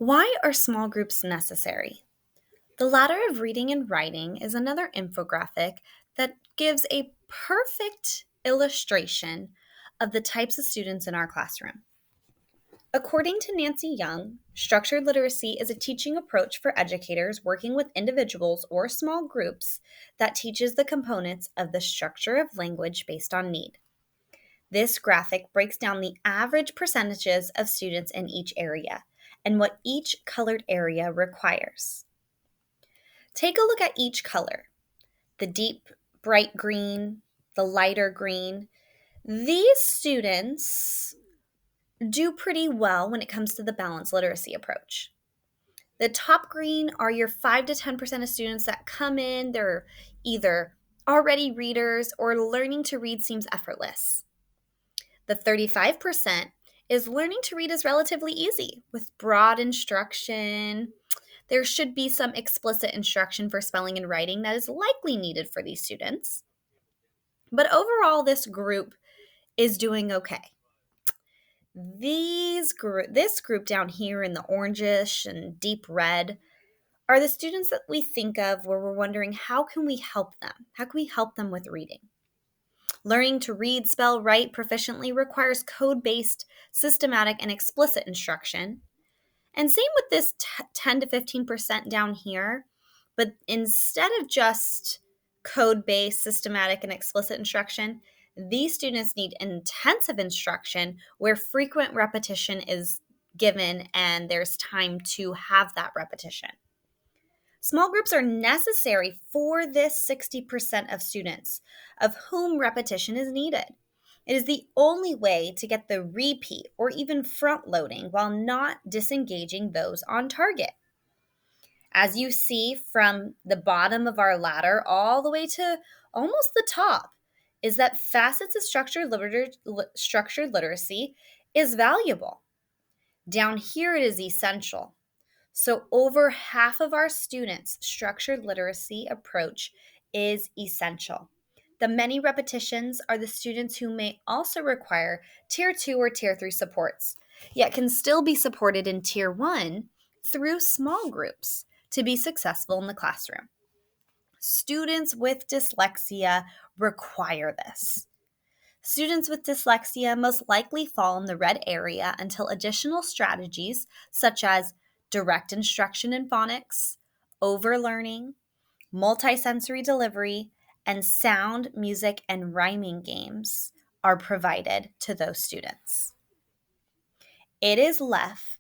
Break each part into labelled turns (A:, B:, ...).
A: Why are small groups necessary? The Ladder of Reading and Writing is another infographic that gives a perfect illustration of the types of students in our classroom. According to Nancy Young, structured literacy is a teaching approach for educators working with individuals or small groups that teaches the components of the structure of language based on need. This graphic breaks down the average percentages of students in each area and what each colored area requires. Take a look at each color: the deep, bright green, the lighter green. These students do pretty well when it comes to the balanced literacy approach. The top green are your 5 to 10% of students that come in, they're either already readers or learning to read seems effortless. The 35% is learning to read is relatively easy with broad instruction. There should be some explicit instruction for spelling and writing that is likely needed for these students. But overall, this group is doing okay. This group down here in the orangish and deep red are the students that we think of where we're wondering, how can we help them? How can we help them with reading? Learning to read, spell, write proficiently requires code-based, systematic, and explicit instruction. And same with this 10 to 15% down here. But instead of just code-based, systematic, and explicit instruction, these students need intensive instruction where frequent repetition is given and there's time to have that repetition. Small groups are necessary for this 60% of students of whom repetition is needed. It is the only way to get the repeat or even front loading while not disengaging those on target. As you see from the bottom of our ladder all the way to almost the top, is that facets of structured literacy is valuable. Down here, it is essential. So, over half of our students' structured literacy approach is essential. The many repetitions are the students who may also require Tier 2 or Tier 3 supports, yet can still be supported in Tier 1 through small groups to be successful in the classroom. Students with dyslexia require this. Students with dyslexia most likely fall in the red area until additional strategies such as direct instruction in phonics, overlearning, multisensory delivery, and sound, music, and rhyming games are provided to those students. If left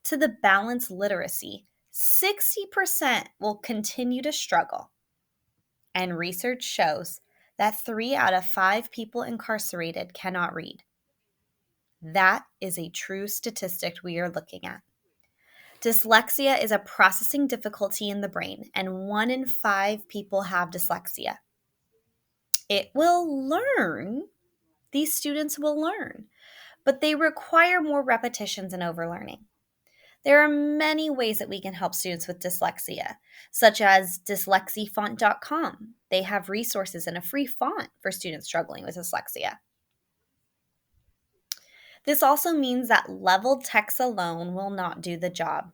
A: to the balanced literacy, 60% will continue to struggle. And research shows that 3 out of 5 people incarcerated cannot read. That is a true statistic we are looking at. Dyslexia is a processing difficulty in the brain, and 1 in 5 people have dyslexia. These students will learn, but they require more repetitions and overlearning. There are many ways that we can help students with dyslexia, such as dyslexiefont.com. They have resources and a free font for students struggling with dyslexia. This also means that leveled text alone will not do the job.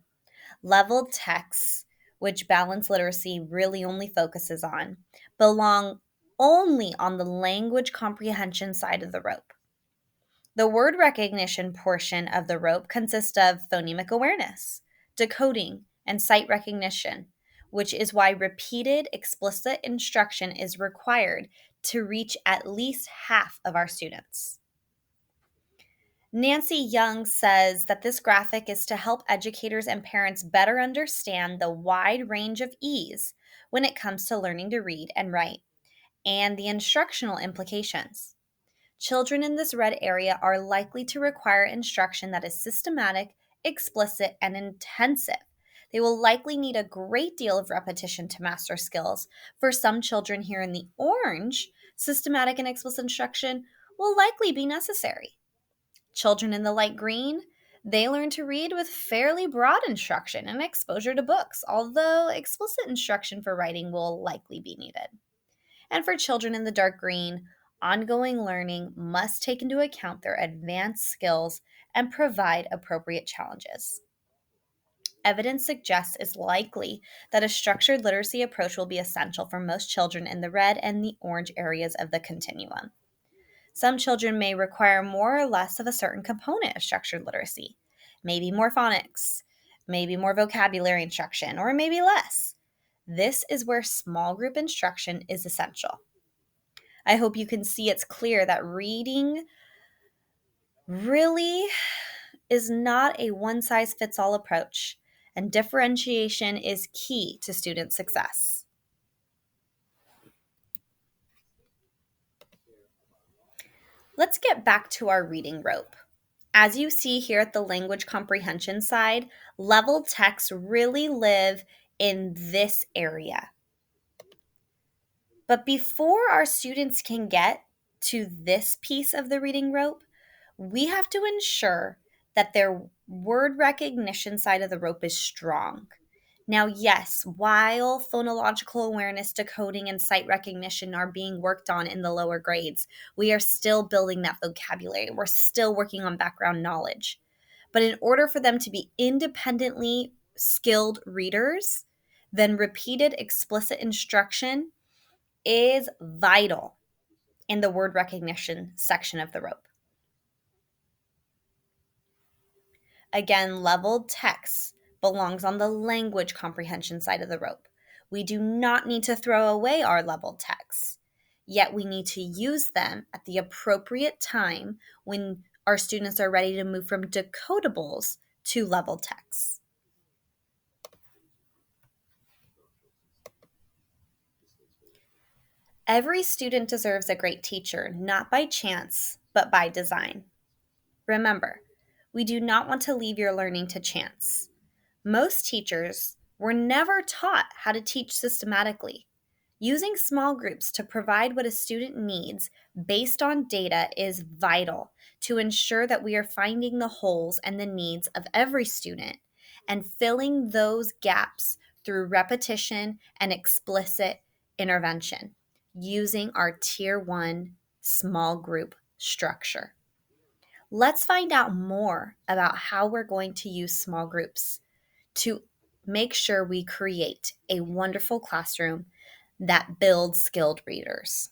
A: Leveled texts, which balanced literacy really only focuses on, belong only on the language comprehension side of the rope. The word recognition portion of the rope consists of phonemic awareness, decoding, and sight recognition, which is why repeated explicit instruction is required to reach at least half of our students. Nancy Young says that this graphic is to help educators and parents better understand the wide range of ease when it comes to learning to read and write and the instructional implications. Children in this red area are likely to require instruction that is systematic, explicit, and intensive. They will likely need a great deal of repetition to master skills. For some children here in the orange, systematic and explicit instruction will likely be necessary. Children in the light green, they learn to read with fairly broad instruction and exposure to books, although explicit instruction for writing will likely be needed. And for children in the dark green, Ongoing learning must take into account their advanced skills and provide appropriate challenges. Evidence suggests it's likely that a structured literacy approach will be essential for most children in the red and the orange areas of the continuum. Some children may require more or less of a certain component of structured literacy, maybe more phonics, maybe more vocabulary instruction, or maybe less. This is where small group instruction is essential. I hope you can see it's clear that reading really is not a one size fits all approach, and differentiation is key to student success. Let's get back to our reading rope. As you see here at the language comprehension side, level texts really live in this area. But before our students can get to this piece of the reading rope, we have to ensure that their word recognition side of the rope is strong. Now, yes, while phonological awareness, decoding, and sight recognition are being worked on in the lower grades, we are still building that vocabulary. We're still working on background knowledge. But in order for them to be independently skilled readers, then repeated explicit instruction is vital in the word recognition section of the rope. Again, leveled text belongs on the language comprehension side of the rope. We do not need to throw away our leveled texts, yet we need to use them at the appropriate time when our students are ready to move from decodables to leveled texts. Every student deserves a great teacher, not by chance, but by design. Remember, we do not want to leave your learning to chance. Most teachers were never taught how to teach systematically. Using small groups to provide what a student needs based on data is vital to ensure that we are finding the holes and the needs of every student and filling those gaps through repetition and explicit intervention using our Tier 1 small group structure. Let's find out more about how we're going to use small groups to make sure we create a wonderful classroom that builds skilled readers.